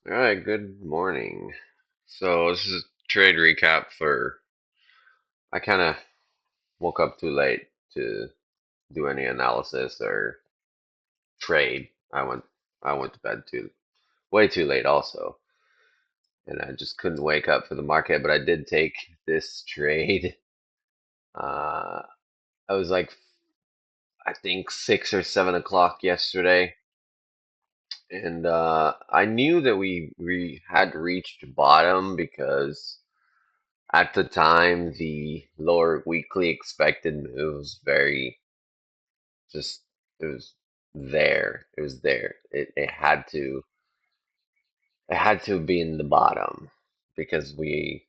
All right, good morning. So this is a trade recap for I kind of woke up too late to do any analysis or trade. I went to bed too way too late also, and I just couldn't wake up for the market, but I did take this trade. Uh I was like I think 6 or 7 o'clock yesterday, and I knew that we had reached bottom because at the time, the lower weekly expected move was very just it was there. It was there. It had to be in the bottom because we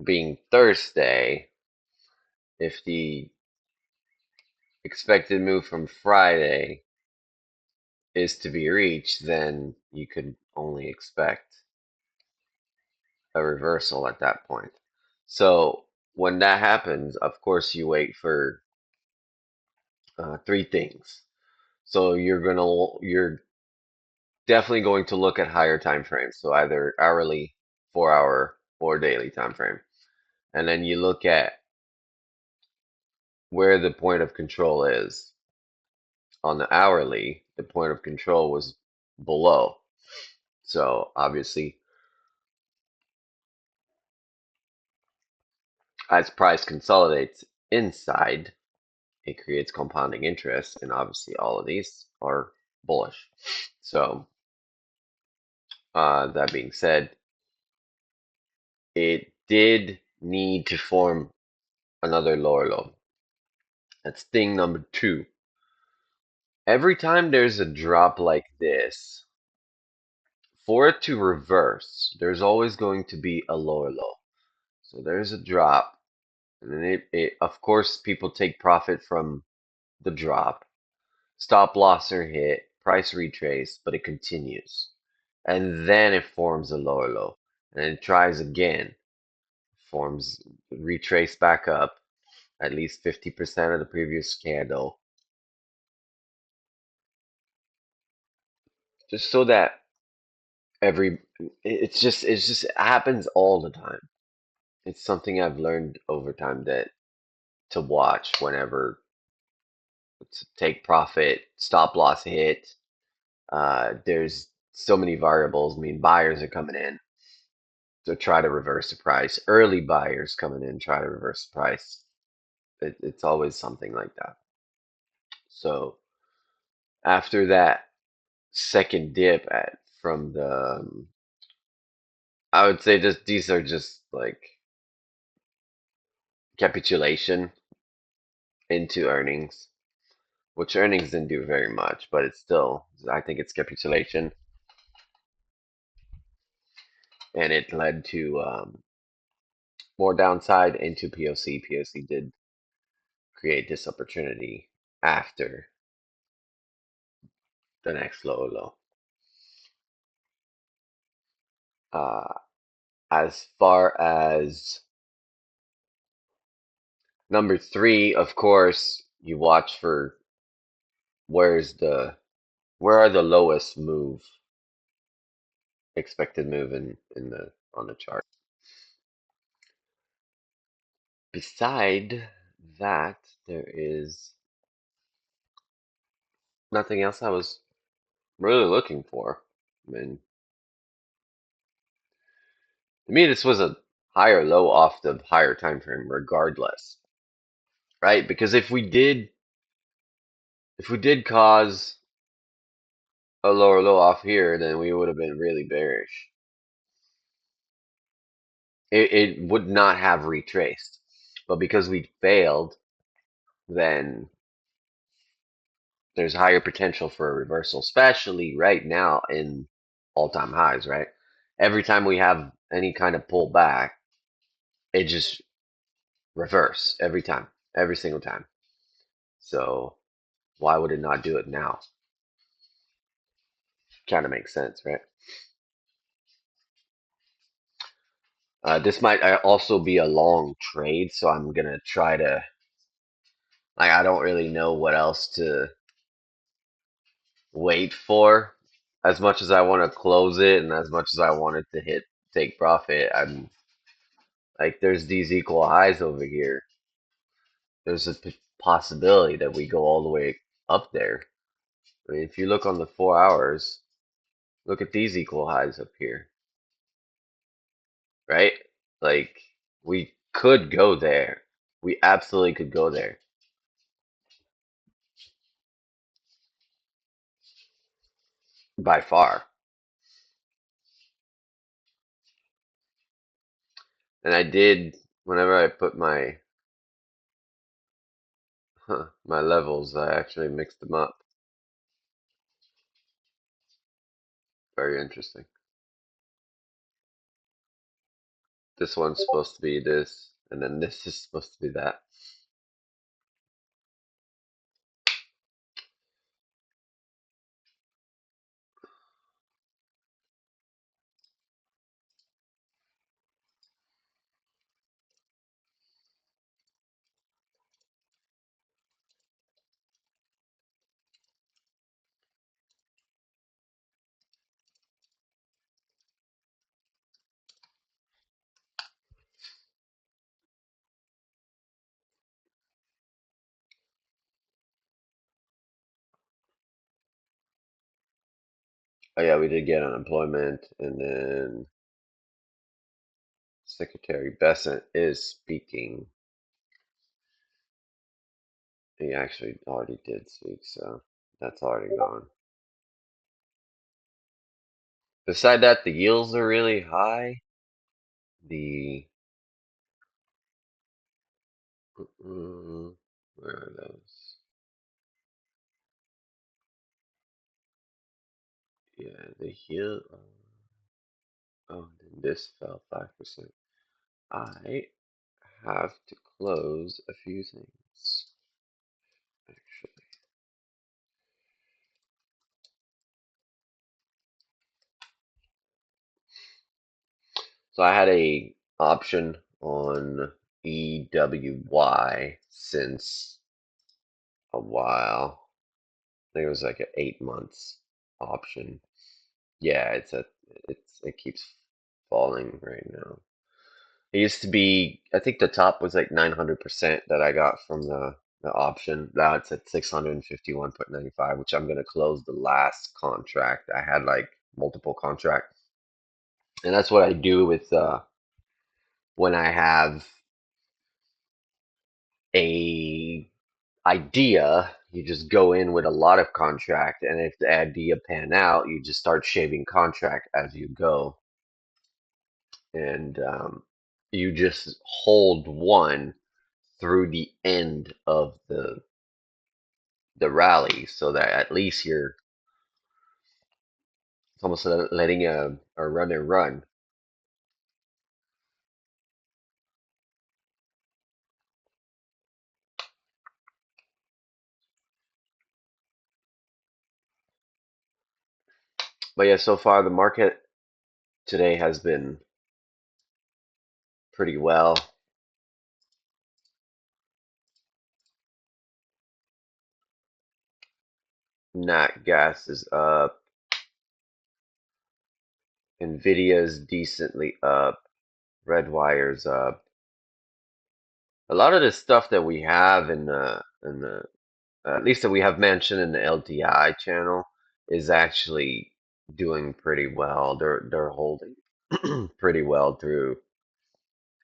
being Thursday, if the expected move from Friday is to be reached, then you could only expect a reversal at that point. So when that happens, of course, you wait for three things. So you're definitely going to look at higher time frames, so either hourly, 4 hour, or daily time frame. And then you look at where the point of control is. On the hourly, the point of control was below. So obviously, as price consolidates inside, it creates compounding interest, and obviously all of these are bullish. So that being said, it did need to form another lower low. That's thing number two. Every time there's a drop like this, for it to reverse, there's always going to be a lower low. So there's a drop, and then of course, people take profit from the drop. Stop loss are hit, price retrace, but it continues. And then it forms a lower low. And it tries again, forms retrace back up at least 50% of the previous candle, just so that every it's just it happens all the time. It's something I've learned over time that to watch whenever to take profit, stop loss hit. There's so many variables. I mean, buyers are coming in to try to reverse the price. Early buyers coming in try to reverse the price. It's always something like that. So after that second dip at from the, I would say just these are just like capitulation into earnings, which earnings didn't do very much, but it's still, I think it's capitulation, and it led to more downside into POC. POC did create this opportunity after the next low low. Uh, as far as number three, of course, you watch for where's the where are the lowest move expected move in the on the chart. Beside that, there is nothing else I was really looking for. I mean, to me, this was a higher low off the higher time frame, regardless, right? Because if we did cause a lower low off here, then we would have been really bearish. It would not have retraced, but because we failed, then there's higher potential for a reversal, especially right now in all-time highs, right? Every time we have any kind of pullback, it just reverse every time, every single time. So why would it not do it now? Kind of makes sense, right? This might also be a long trade, so I'm gonna try to, like, I don't really know what else to wait for. as much as I want to close it and as much as I wanted to hit take profit, I'm like, there's these equal highs over here. There's a possibility that we go all the way up there. I mean, if you look on the 4 hours, look at these equal highs up here, right? Like, we could go there. We absolutely could go there by far. And I did, whenever I put my levels, I actually mixed them up. Very interesting. This one's supposed to be this, and then this is supposed to be that. Oh yeah, we did get unemployment, and then Secretary Besant is speaking. He actually already did speak, so that's already gone. Beside that, the yields are really high. The where are those? Yeah, the yield. Oh, then this fell 5%. I have to close a few things, actually. So I had a option on EWY since a while. I think it was like an 8 months option. Yeah, it keeps falling right now. It used to be, I think the top was like 900% that I got from the option. Now it's at 651.95, which I'm gonna close the last contract. I had like multiple contracts, and that's what I do with when I have a idea. You just go in with a lot of contract, and if the idea pan out, you just start shaving contract as you go, and you just hold one through the end of the rally, so that at least you're, it's almost letting a runner run. But yeah, so far the market today has been pretty well. Nat gas is up. Nvidia's decently up. Redwire's up. A lot of the stuff that we have in the at least that we have mentioned in the LTI channel is actually doing pretty well. They're holding pretty well through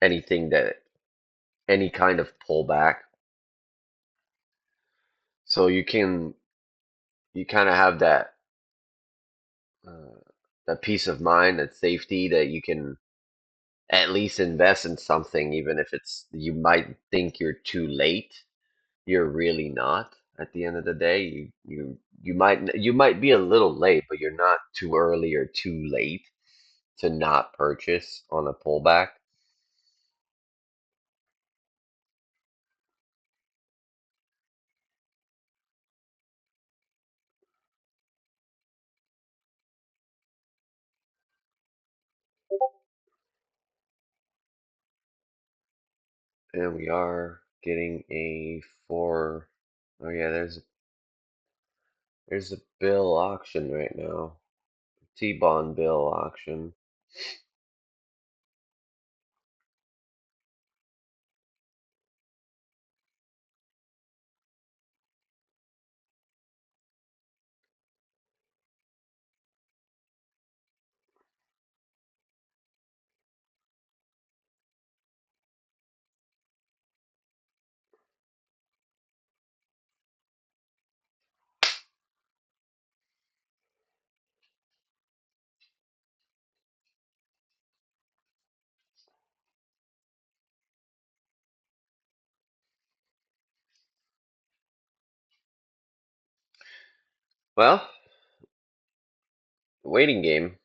anything that any kind of pullback. So you kind of have uh, that peace of mind, that safety that you can at least invest in something, even if it's you might think you're too late. You're really not. At the end of the day, you might be a little late, but you're not too early or too late to not purchase on a pullback. And we are getting a four. Oh yeah, there's a bill auction right now. T-bond bill auction. Well, waiting game.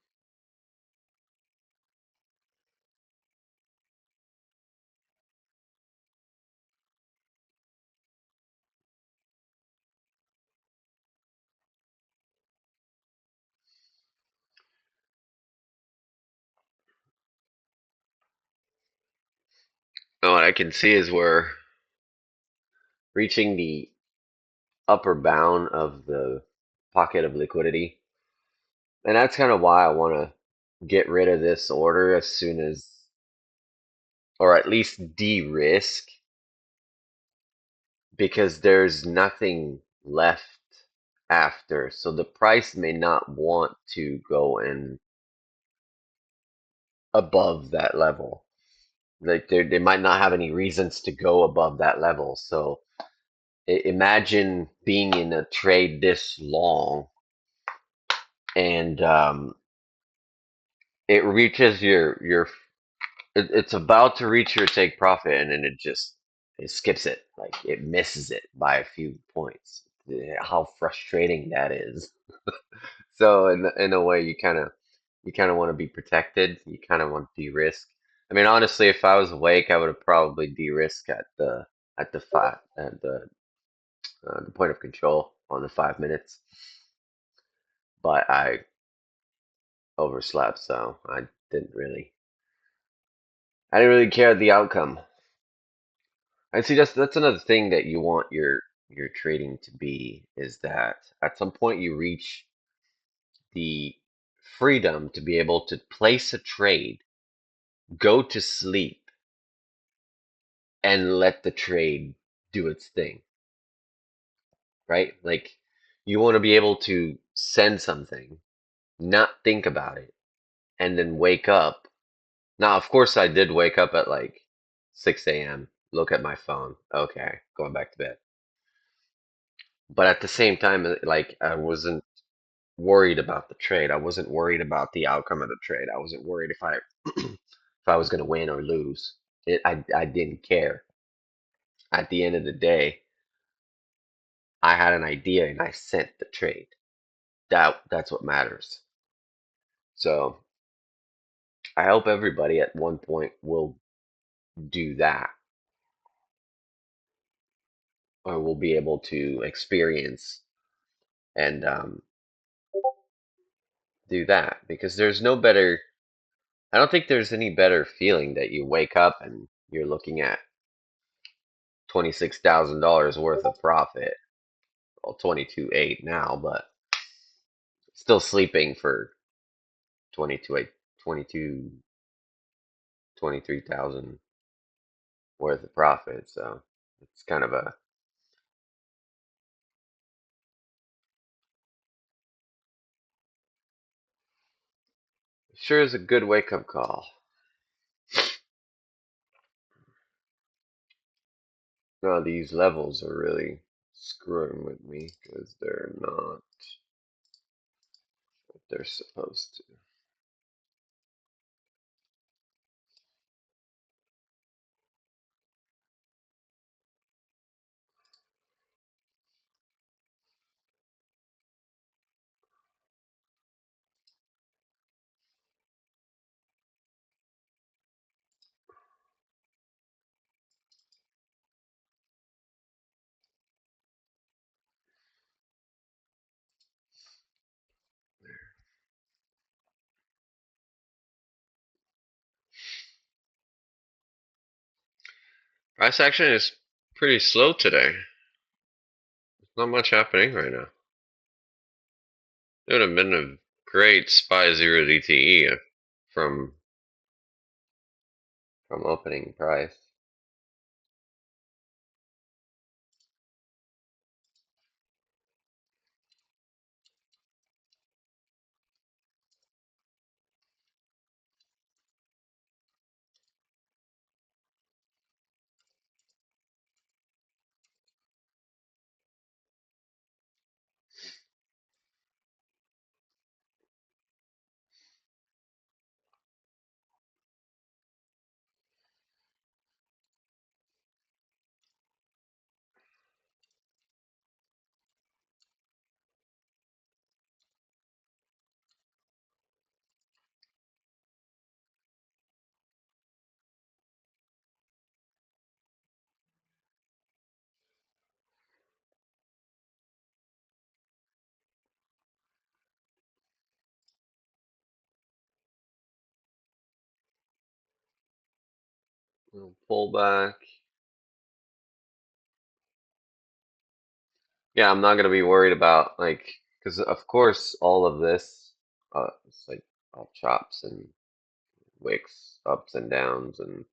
And what I can see is we're reaching the upper bound of the pocket of liquidity. And that's kind of why I want to get rid of this order as soon as, or at least de-risk, because there's nothing left after. So the price may not want to go in above that level. Like they might not have any reasons to go above that level. So imagine being in a trade this long and it reaches it's about to reach your take profit and then it skips it, like it misses it by a few points. How frustrating that is. So in a way you kind of want to be protected, you kind of want to de-risk. I mean, honestly, if I was awake I would have probably de-risked at the point of control on the 5 minutes, but I overslept, so I didn't really care the outcome. And see, that's another thing that you want your trading to be, is that at some point you reach the freedom to be able to place a trade, go to sleep, and let the trade do its thing, right? Like you want to be able to send something, not think about it, and then wake up. Now, of course, I did wake up at like 6 a.m., look at my phone. Okay, going back to bed. But at the same time, like I wasn't worried about the trade. I wasn't worried about the outcome of the trade. I wasn't worried if I if I was going to win or lose. I didn't care. At the end of the day, I had an idea and I sent the trade. That's what matters. So I hope everybody at one point will do that, or will be able to experience and do that, because there's no better. I don't think there's any better feeling that you wake up and you're looking at $26,000 worth of profit. Well, 22.8 now, but still sleeping for 22.8, 22, 23,000 worth of profit. So it's kind of a sure is a good wake up call. No, these levels are really screwing with me because they're not what they're supposed to. Price action is pretty slow today. Not much happening right now. It would have been Create SPY 0 DTE from opening price. Little pullback. Yeah, I'm not gonna be worried about like, because of course all of this, it's like all chops and wicks, ups and downs, and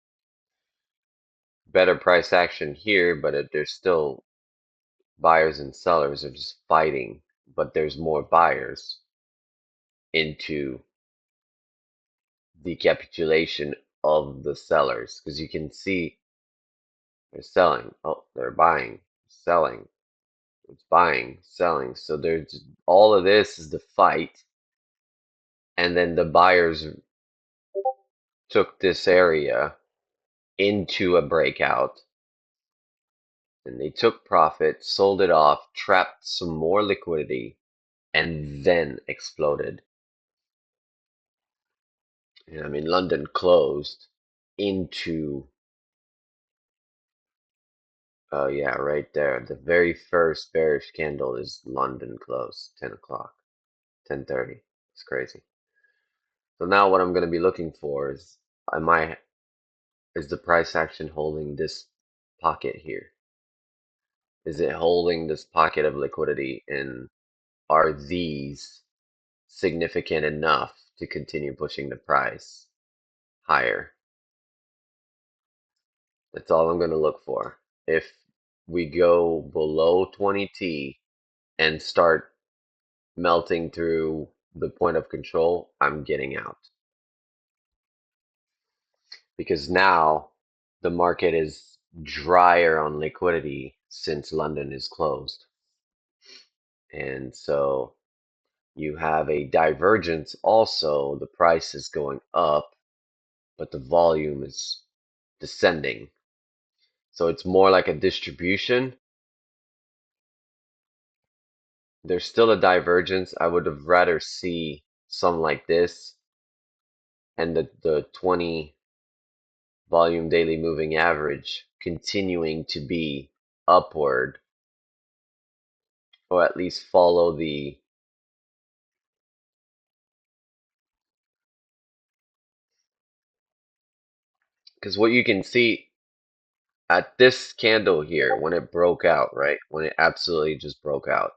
better price action here, but there's still buyers and sellers are just fighting, but there's more buyers into the capitulation of the sellers because you can see they're selling, oh, they're buying, selling, it's buying, selling. So there's all of this is the fight, and then the buyers took this area into a breakout and they took profit, sold it off, trapped some more liquidity, and then exploded. And I mean, London closed into, oh yeah, right there. The very first bearish candle is London close, 10 o'clock, 10:30. It's crazy. So now what I'm going to be looking for is, am I, is the price action holding this pocket here? Is it holding this pocket of liquidity? And are these significant enough to continue pushing the price higher? That's all I'm going to look for. If we go below 20T and start melting through the point of control, I'm getting out. Because now the market is drier on liquidity since London is closed. And so you have a divergence also. The price is going up, but the volume is descending. So it's more like a distribution. There's still a divergence. I would have rather see some like this and the 20 volume daily moving average continuing to be upward, or at least follow the, because what you can see at this candle here when it broke out, right? When it absolutely just broke out,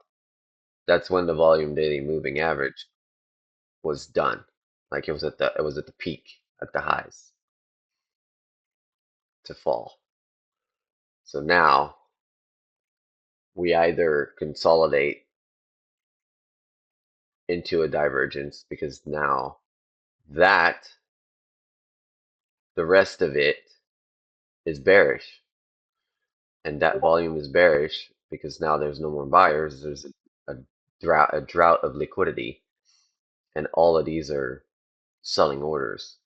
that's when the volume daily moving average was done. Like it was at the peak, at the highs to fall. So now we either consolidate into a divergence because now that the rest of it is bearish, and that volume is bearish because now there's no more buyers. There's a drought of liquidity, and all of these are selling orders.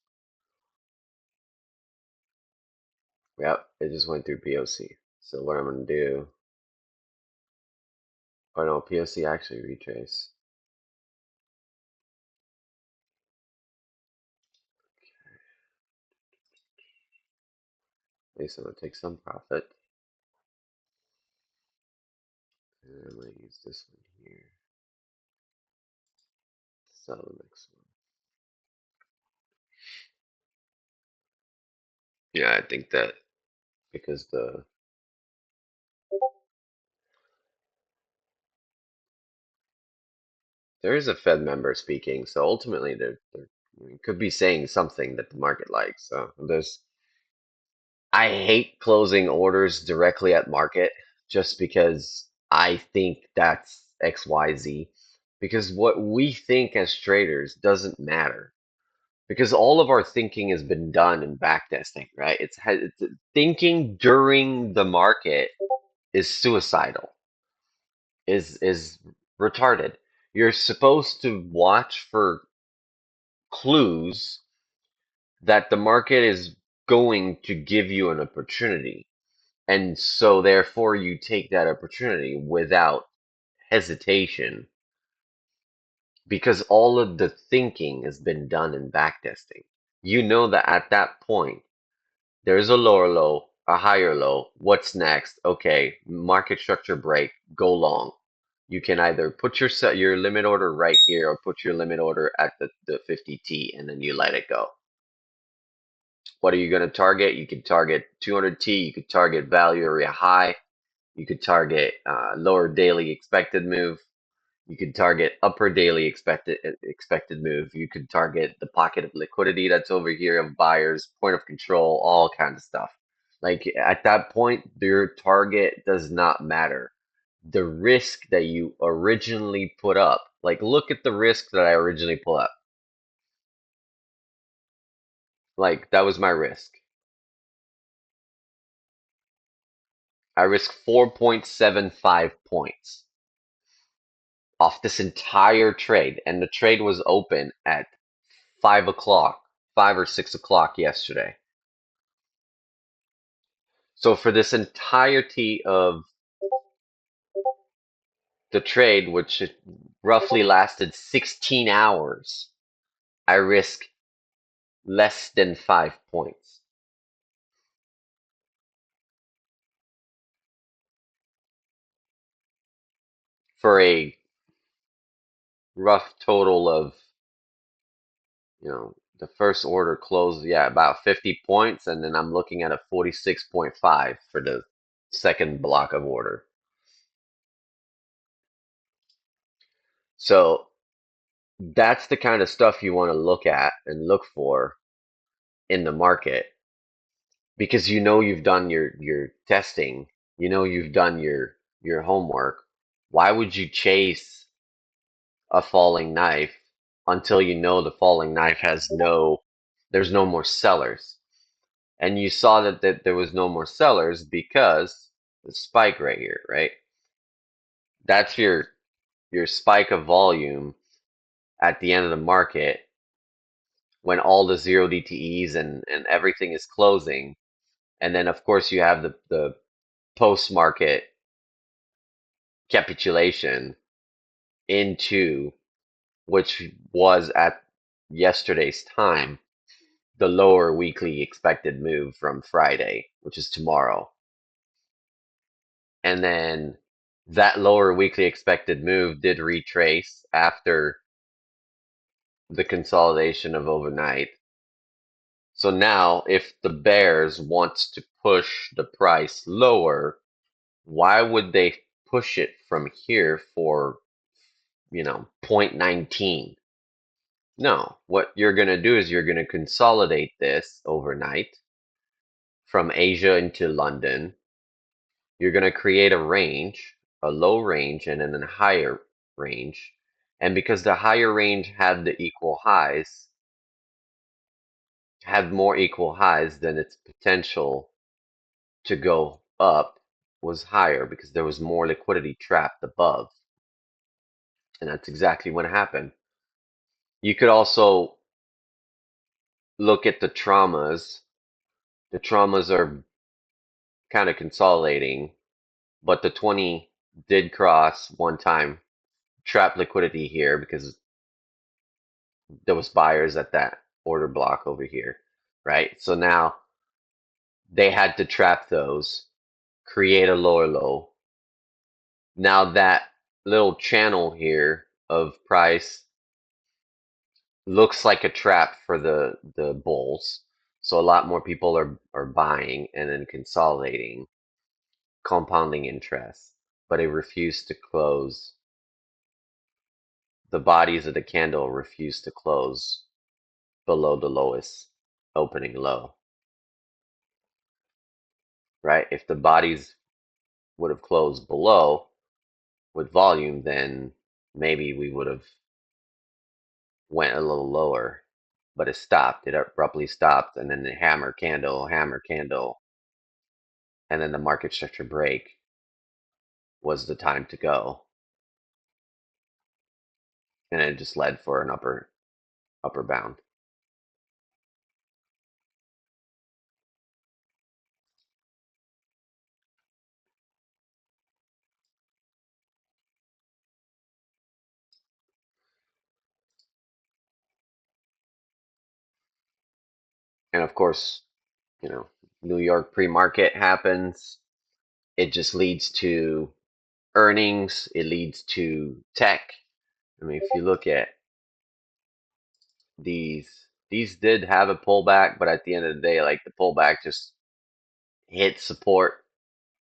Yep, it just went through POC. So what I'm gonna do? Oh no, POC actually retrace. At least I'm gonna take some profit. And I'm gonna use this one here. Sell the next one. Yeah, I think that because there is a Fed member speaking, so ultimately they're could be saying something that the market likes. So there's I hate closing orders directly at market just because I think that's XYZ. Because what we think as traders doesn't matter. Because all of our thinking has been done in backtesting, right? It's thinking during the market is suicidal, is retarded. You're supposed to watch for clues that the market is going to give you an opportunity. And so therefore you take that opportunity without hesitation because all of the thinking has been done in backtesting. You know that at that point there's a lower low, a higher low. What's next? Okay, market structure break, go long. You can either put your limit order right here or put your limit order at the 50T and then you let it go. What are you going to target? You can target 200T, you could target value area high, you could target lower daily expected move, you could target upper daily expected move, you could target the pocket of liquidity that's over here of buyers, point of control, all kinds of stuff. Like at that point, your target does not matter. The risk that you originally put up, like look at the risk that I originally put up. Like that was my risk. I risked 4.75 points off this entire trade, and the trade was open at 5 o'clock, 5 or 6 o'clock yesterday. So for this entirety of the trade, which roughly lasted 16 hours, I risked less than 5 points for a rough total of, the first order closed, yeah, about 50 points, and then I'm looking at a 46.5 for the second block of order. So that's the kind of stuff you want to look at and look for in the market because you've done your testing, you've done your homework. Why would you chase a falling knife until you know the falling knife there's no more sellers? And you saw that there was no more sellers because the spike right here, right? That's your spike of volume at the end of the market when all the zero DTEs and everything is closing. And then of course you have the post market capitulation into which was at yesterday's time the lower weekly expected move from Friday, which is tomorrow. And then that lower weekly expected move did retrace after the consolidation of overnight. So now, if the bears wants to push the price lower, why would they push it from here for, 0.19? No, what you're going to do is you're going to consolidate this overnight from Asia into London. You're going to create a range, a low range, and then a higher range. And because the higher range had more equal highs, then its potential to go up was higher because there was more liquidity trapped above. And that's exactly what happened. You could also look at the traumas. The traumas are kind of consolidating, but the 20 did cross one time, trap liquidity here because there was buyers at that order block over here, right? So now they had to trap those, create a lower low. Now that little channel here of price looks like a trap for the bulls. So a lot more people are buying and then consolidating, compounding interest, but it refused to close the bodies of the candle refuse to close below the lowest opening low, right? If the bodies would have closed below with volume, then maybe we would have went a little lower, but it stopped. It abruptly stopped, and then the hammer candle, and then the market structure break was the time to go, and it just led for an upper bound. And of course, you know, New York pre-market happens. It just leads to earnings. It leads to tech. I mean, if you look at these did have a pullback, but at the end of the day, like the pullback just hit support,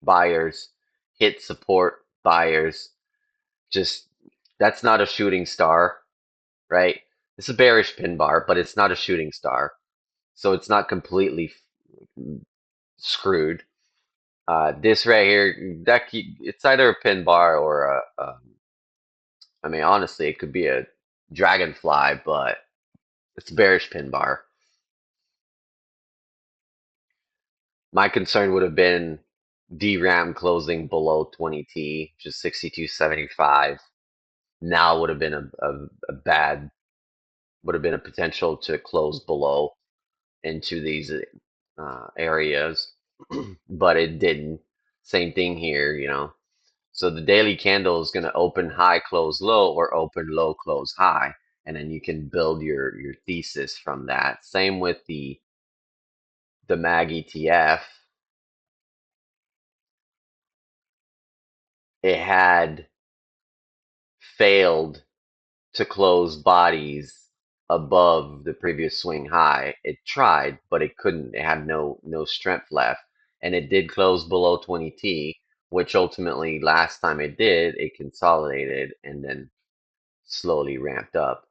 buyers, hit support, buyers. Just that's not a shooting star, right? It's a bearish pin bar, but it's not a shooting star, so it's not completely screwed. This right here, it's either a pin bar or I mean, honestly, it could be a dragonfly, but it's a bearish pin bar. My concern would have been DRAM closing below 20T, which is 62.75. Now would have been a bad, would have been a potential to close below into these areas, but it didn't. Same thing here, you know. So the daily candle is going to open high, close low, or open low, close high, and then you can build your thesis from that. Same with the MAG ETF. It had failed to close bodies above the previous swing high. It tried, but it couldn't. It had no strength left, and it did close below 20T, which ultimately last time it did, it consolidated and then slowly ramped up.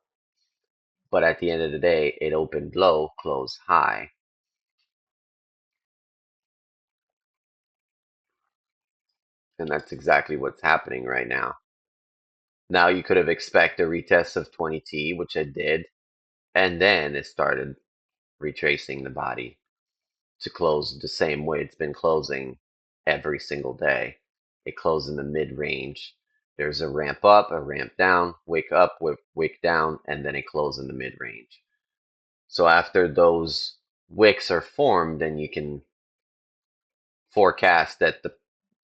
But at the end of the day, it opened low, closed high, and that's exactly what's happening right now. Now you could have expected a retest of 20T, which it did, and then it started retracing the body to close the same way it's been closing every single day. It closed in the mid range. There's a ramp up, a ramp down, wick up, wick down, and then it closed in the mid range. So after those wicks are formed, then you can forecast that the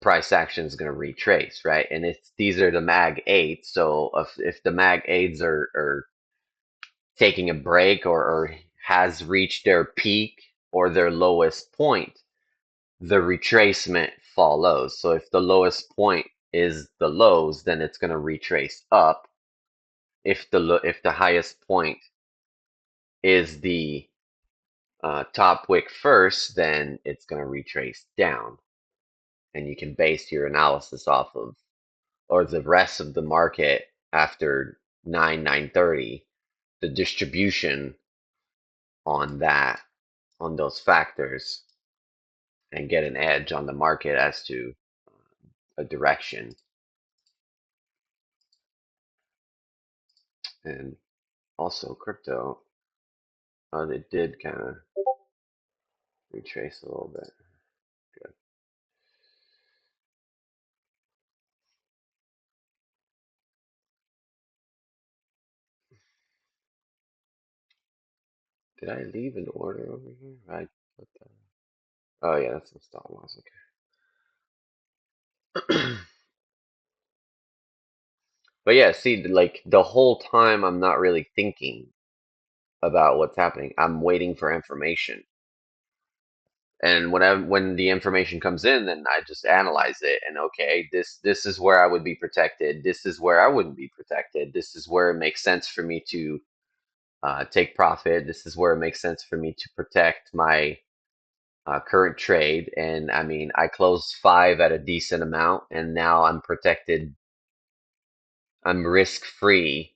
price action is going to retrace, right? And it's these are the mag 8s. So if the mag 8s are taking a break or has reached their peak or their lowest point, the retracement follows. So if the lowest point is the lows, then it's going to retrace up. If the highest point is the top wick first, then it's going to retrace down, and you can base your analysis off of or the rest of the market after 9:30, the distribution on that on those factors, and get an edge on the market as to a direction. And also crypto, it did kind of retrace a little bit. Good. Did I leave an order over here? I put that. Oh yeah, that's some stop loss. Okay. But yeah, see, like the whole time I'm not really thinking about what's happening. I'm waiting for information. And when the information comes in, then I just analyze it, and okay, this is where I would be protected. This is where I wouldn't be protected. This is where it makes sense for me to take profit. This is where it makes sense for me to protect my current trade. And I mean, I closed 5 at a decent amount, and now I'm protected. I'm risk free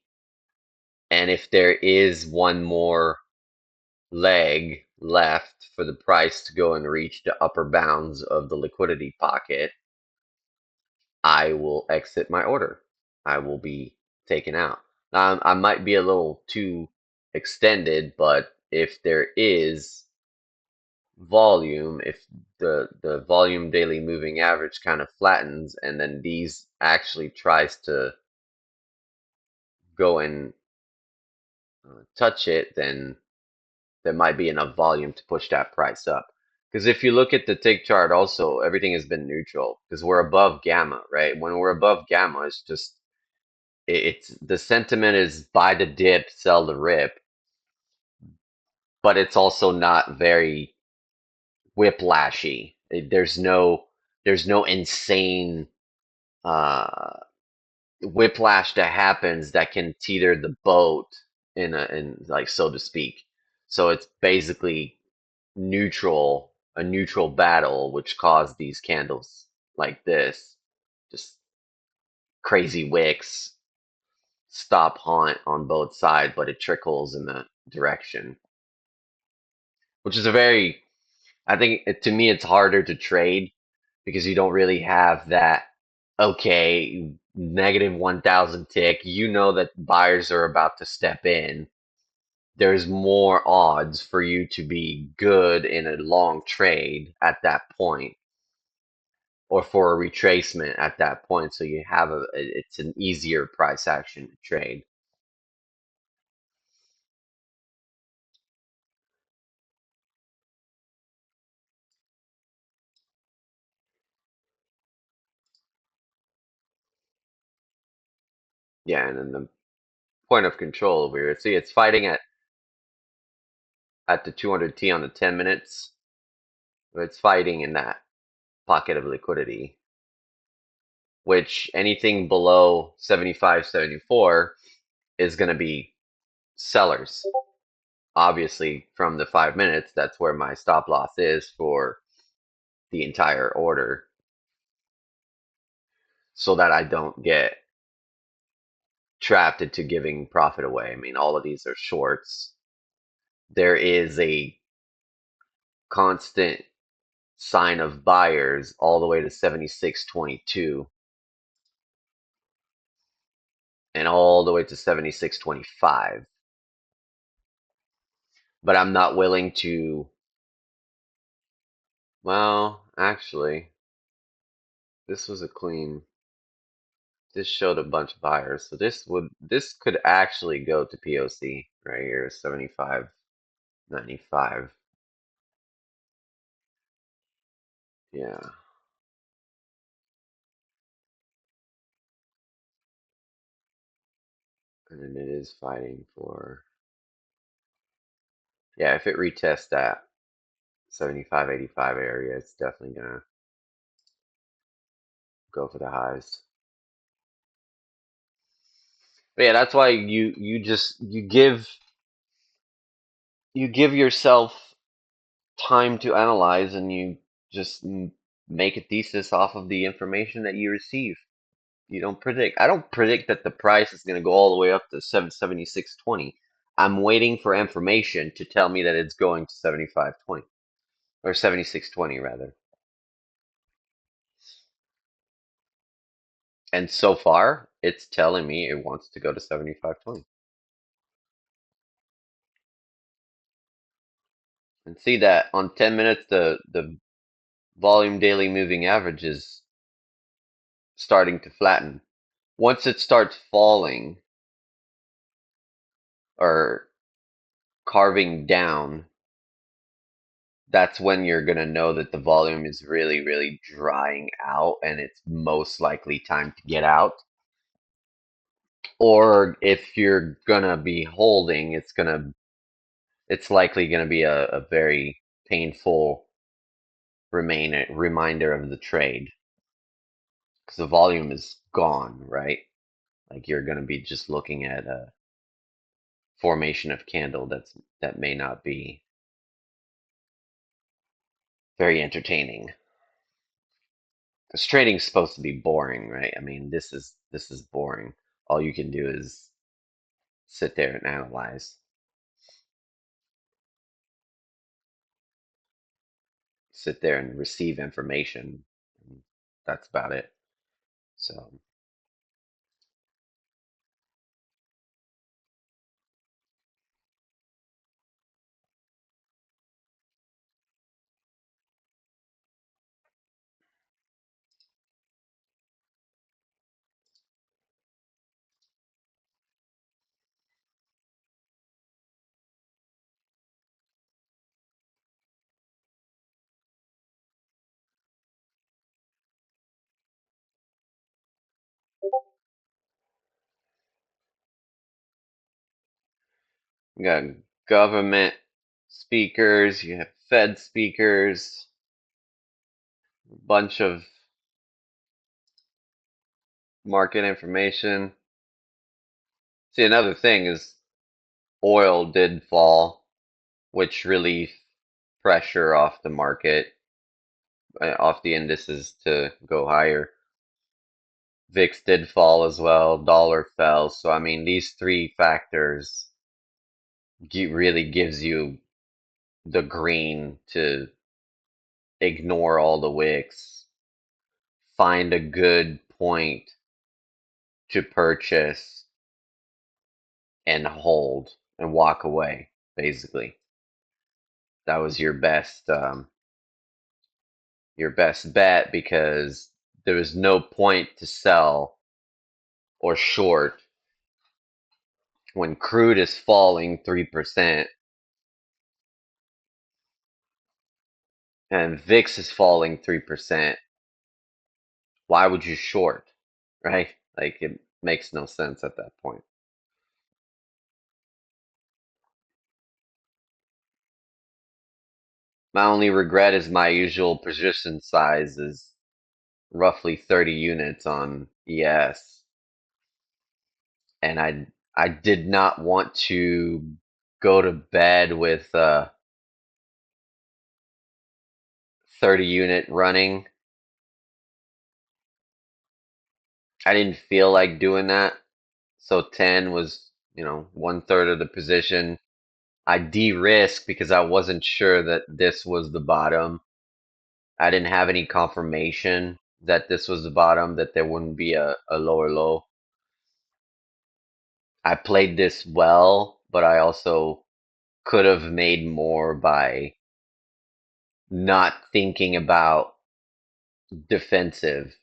And if there is one more leg left for the price to go and reach the upper bounds of the liquidity pocket, I will exit my order. I will be taken out. Now, I might be a little too extended, but if there is volume, if the volume daily moving average kind of flattens and then these actually tries to go and touch it, then there might be enough volume to push that price up. Because if you look at the tick chart also, everything has been neutral because we're above gamma, right? When we're above gamma, it's just it's the sentiment is buy the dip, sell the rip, but it's also not very whiplashy. There's no insane uh, whiplash that happens that can teeter the boat in like so to speak. So it's basically a neutral battle, which caused these candles like this, just crazy wicks, stop haunt on both sides, but it trickles in the direction, which is a very, I think to me it's harder to trade because you don't really have that, okay, negative 1,000 tick, you know that buyers are about to step in. There's more odds for you to be good in a long trade at that point or for a retracement at that point. So you have it's an easier price action to trade. Yeah, and then the point of control over here. See, it's fighting at the 200T on the 10 minutes. It's fighting in that pocket of liquidity, which anything below 75, 74 is going to be sellers. Obviously, from the 5 minutes, that's where my stop loss is for the entire order so that I don't get trapped into giving profit away. I mean, all of these are shorts. There is a constant sign of buyers all the way to 76.22 and all the way to 76.25. But I'm not willing to, well, actually, this was a clean, this showed a bunch of buyers. So this could actually go to POC right here, 75.95. Yeah. And then it is fighting for, yeah, if it retests that 75.85 area, it's definitely gonna go for the highs. But yeah, that's why you give yourself time to analyze and you just make a thesis off of the information that you receive. You don't predict. I don't predict that the price is going to go all the way up to 776.20. I'm waiting for information to tell me that it's going to 75.20 or 76.20 rather. And so far, it's telling me it wants to go to 75.20. And see that on 10 minutes the volume daily moving average is starting to flatten. Once it starts falling or carving down, that's when you're going to know that the volume is really, really drying out and it's most likely time to get out. Or if you're going to be holding, it's likely going to be a very painful reminder of the trade because the volume is gone, right? Like you're going to be just looking at a formation of candle that may not be very entertaining. Because trading's supposed to be boring, right? I mean, this is boring. All you can do is sit there and analyze, sit there and receive information. And that's about it. So, you got government speakers, you have Fed speakers, a bunch of market information. See, another thing is oil did fall, which relieved pressure off the market, off the indices to go higher. VIX did fall as well, dollar fell. So, I mean, these three factors really gives you the green to ignore all the wicks, find a good point to purchase and hold and walk away, basically. That was your best bet because there was no point to sell or short when crude is falling 3% and VIX is falling 3%. Why would you short? Right? Like it makes no sense at that point. My only regret is my usual position size is roughly 30 units on ES, and I did not want to go to bed with 30 unit running. I didn't feel like doing that. So 10 was, one third of the position. I de-risked because I wasn't sure that this was the bottom. I didn't have any confirmation that this was the bottom, that there wouldn't be a lower low. I played this well, but I also could have made more by not thinking about defensive,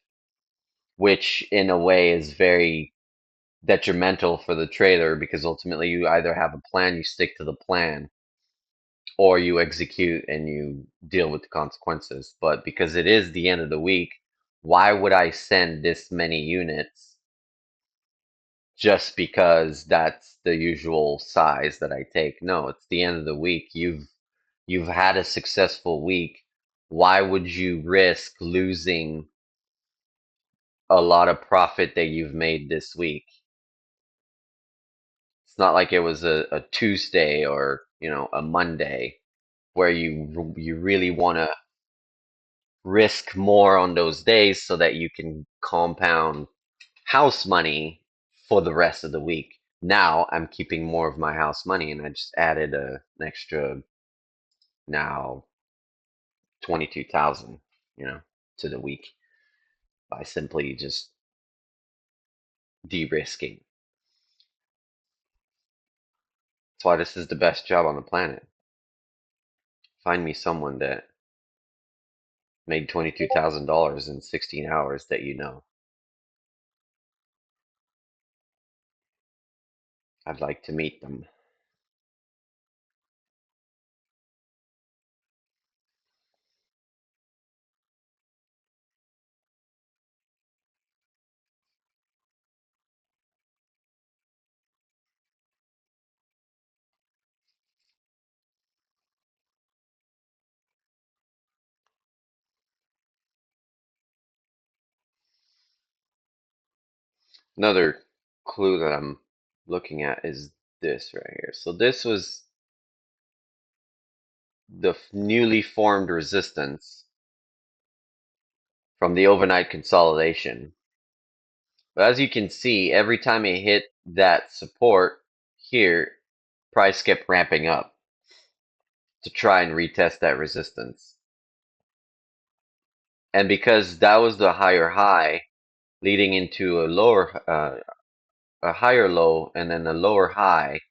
which in a way is very detrimental for the trader because ultimately you either have a plan, you stick to the plan, or you execute and you deal with the consequences. But because it is the end of the week, why would I send this many units just because that's the usual size that I take? No, it's the end of the week. You've had a successful week. Why would you risk losing a lot of profit that you've made this week? It's not like it was a Tuesday or, a Monday where you really want to risk more on those days so that you can compound house money for the rest of the week. Now I'm keeping more of my house money and I just added an extra now 22,000, to the week by simply just de-risking. That's why this is the best job on the planet. Find me someone that made $22,000 in 16 hours that you know. I'd like to meet them. Another clue that I'm looking at is this right here. So this was the newly formed resistance from the overnight consolidation. But as you can see, every time it hit that support, here, price kept ramping up to try and retest that resistance. And because that was the higher high leading into a higher low and then a lower high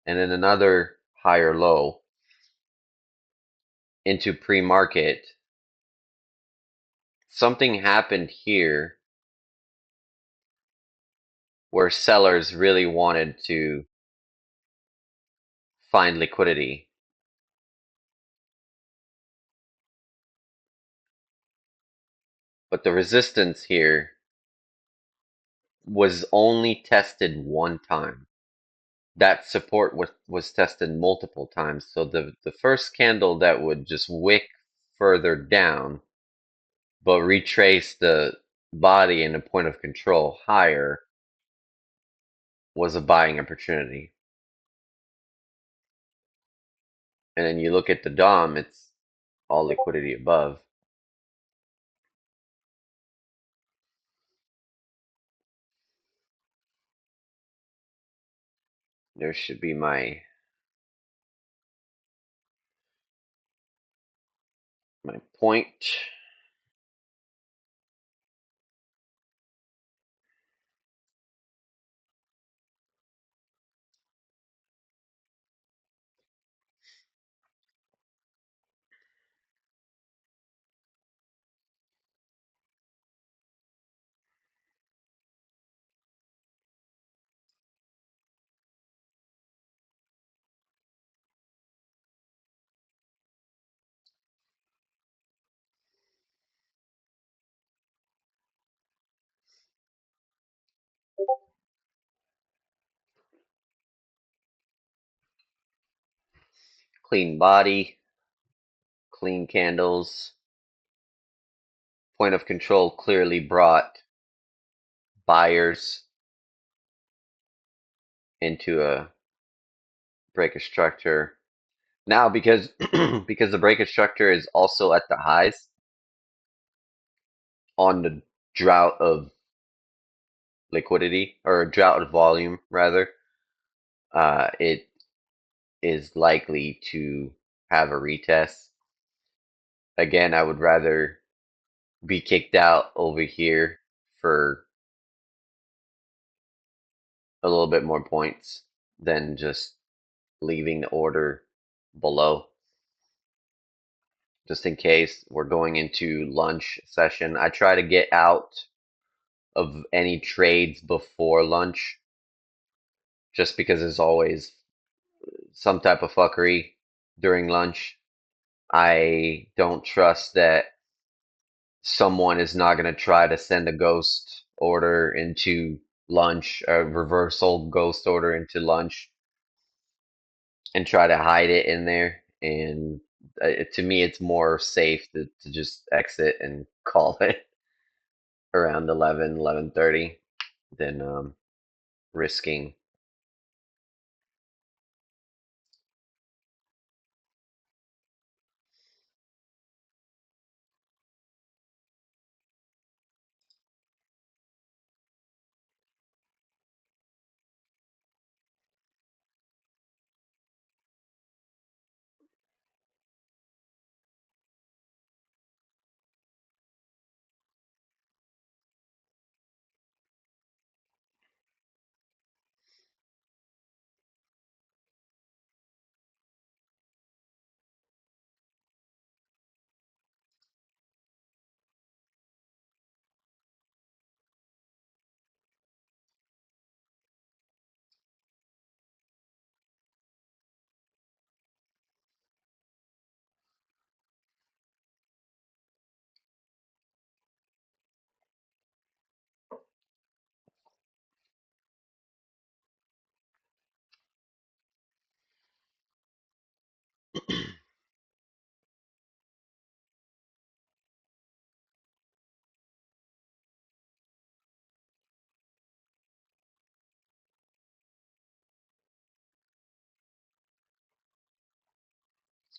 and then another higher low into pre-market, something happened here where sellers really wanted to find liquidity. But the resistance here was only tested one time. That support was tested multiple times. So the first candle that would just wick further down but retrace the body and the point of control higher was a buying opportunity. And then you look at the DOM, it's all liquidity above. There should be my point. Clean body, clean candles. Point of control clearly brought buyers into a breaker structure. Now because because the breaker structure is also at the highs on the drought of liquidity or drought of volume rather, it is likely to have a retest. Again, I would rather be kicked out over here for a little bit more points than just leaving the order below. Just in case we're going into lunch session. I try to get out of any trades before lunch just because there's always some type of fuckery during lunch. I don't trust that someone is not going to try to send a ghost order into lunch, a reversal ghost order into lunch, and try to hide it in there. And to me, it's more safe to just exit and call it around 11:30 than risking.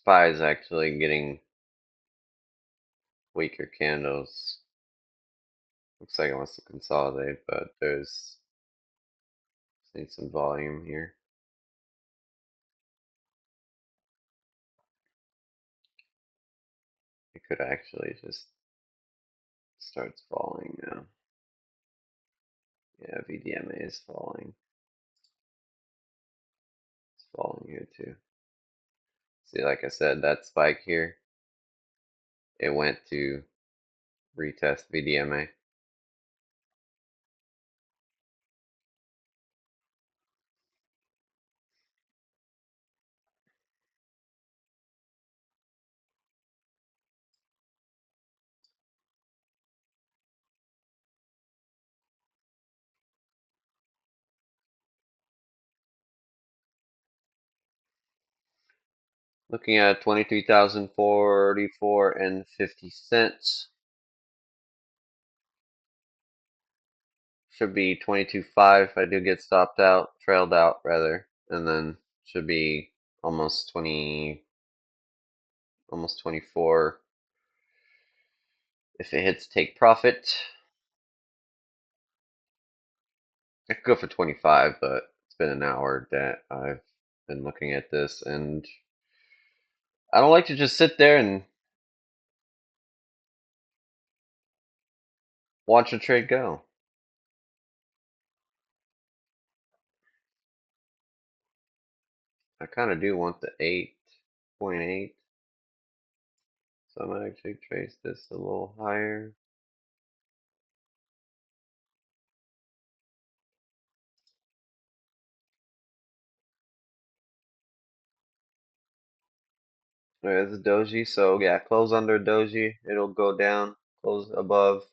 SPY is actually getting weaker candles. Looks like it wants to consolidate, but there's need some volume here. It could actually just starts falling now. Yeah, VDMA is falling. It's falling here too. See, like I said, that spike here, it went to retest VDMA. Looking at 23,044 and 50 cents. Should be 22.5. I do get stopped out, trailed out rather, and then should be almost 20, almost 24 if it hits take profit. I could go for 25, but it's been an hour that I've been looking at this, and I don't like to just sit there and watch a trade go. I kind of do want the 8.8, so I might actually trace this a little higher. There's a doji, so yeah, close under doji, it'll go down. Close above,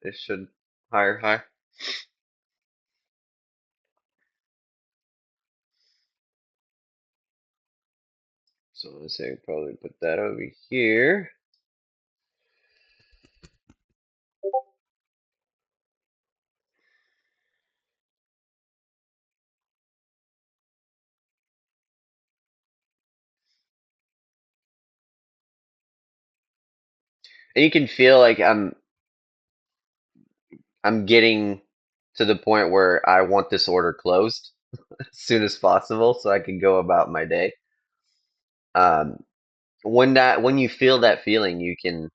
it should higher high. So let's say probably put that over here. And you can feel like I'm getting to the point where I want this order closed as soon as possible so I can go about my day. Um, when you feel that feeling, you can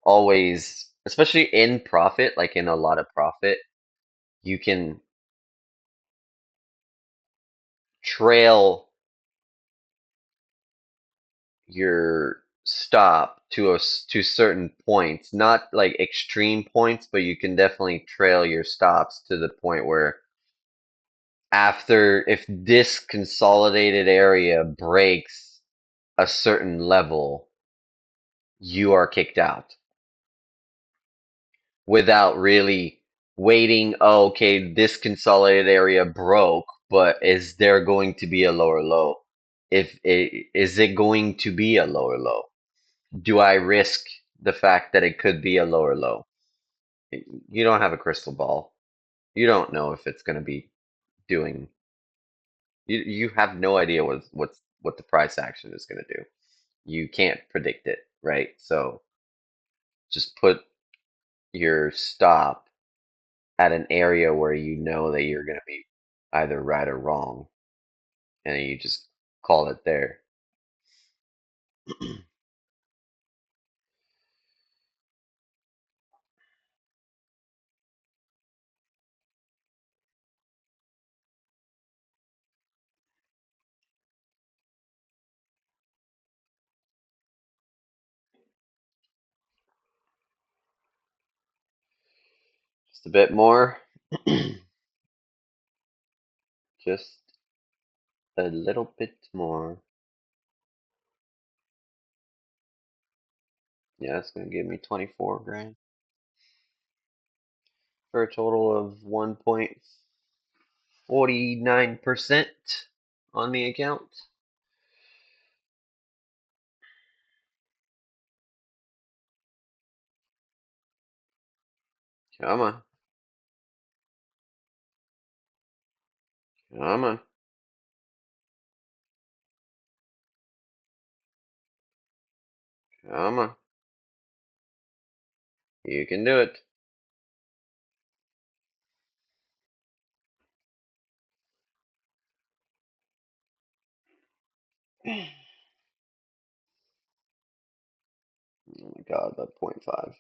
always, especially in profit, like in a lot of profit, you can trail your stop to certain points, not like extreme points, but you can definitely trail your stops to the point where after if this consolidated area breaks a certain level, you are kicked out without really waiting. Oh, okay, this consolidated area broke, but is there going to be a lower low? Is it going to be a lower low? Do I risk the fact that it could be a lower low? You don't have a crystal ball. You don't know if it's going to be doing. You have no idea what the price action is going to do. You can't predict it, right? So just put your stop at an area where you know that you're going to be either right or wrong, and you just call it there. Just a bit more. Just a little bit more. Yeah, it's going to give me 24 grand for a total of 1.49% on the account. Come on. Come on. Come on. You can do it. god, that 0.5,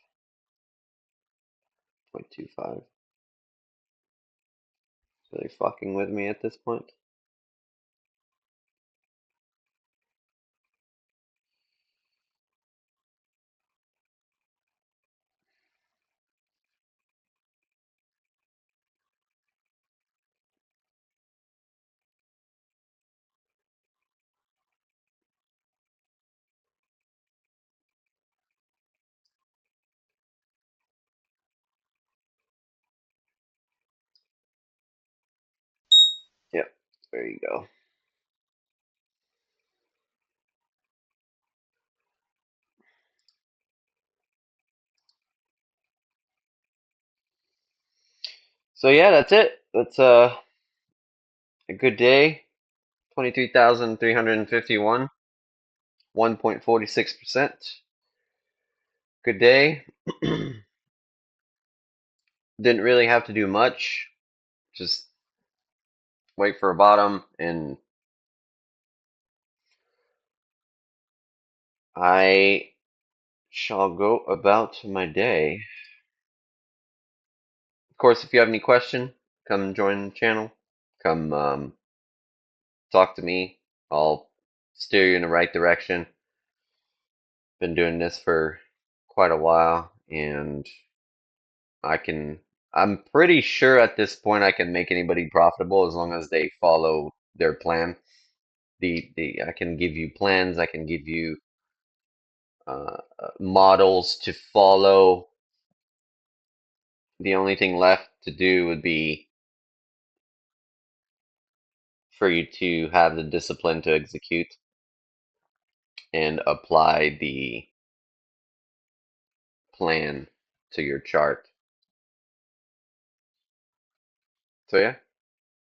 0.25. Are they fucking with me at this point? Yep, there you go. So yeah, that's it. That's a good day. 23,351, 1.46%. Good day. Didn't really have to do much. Just wait for a bottom, and I shall go about my day. Of course, if you have any question, come join the channel. Come talk to me. I'll steer you in the right direction. Been doing this for quite a while, and I can. I'm pretty sure at this point I can make anybody profitable as long as they follow their plan. The I can give you plans. I can give you models to follow. The only thing left to do would be for you to have the discipline to execute and apply the plan to your chart. So yeah,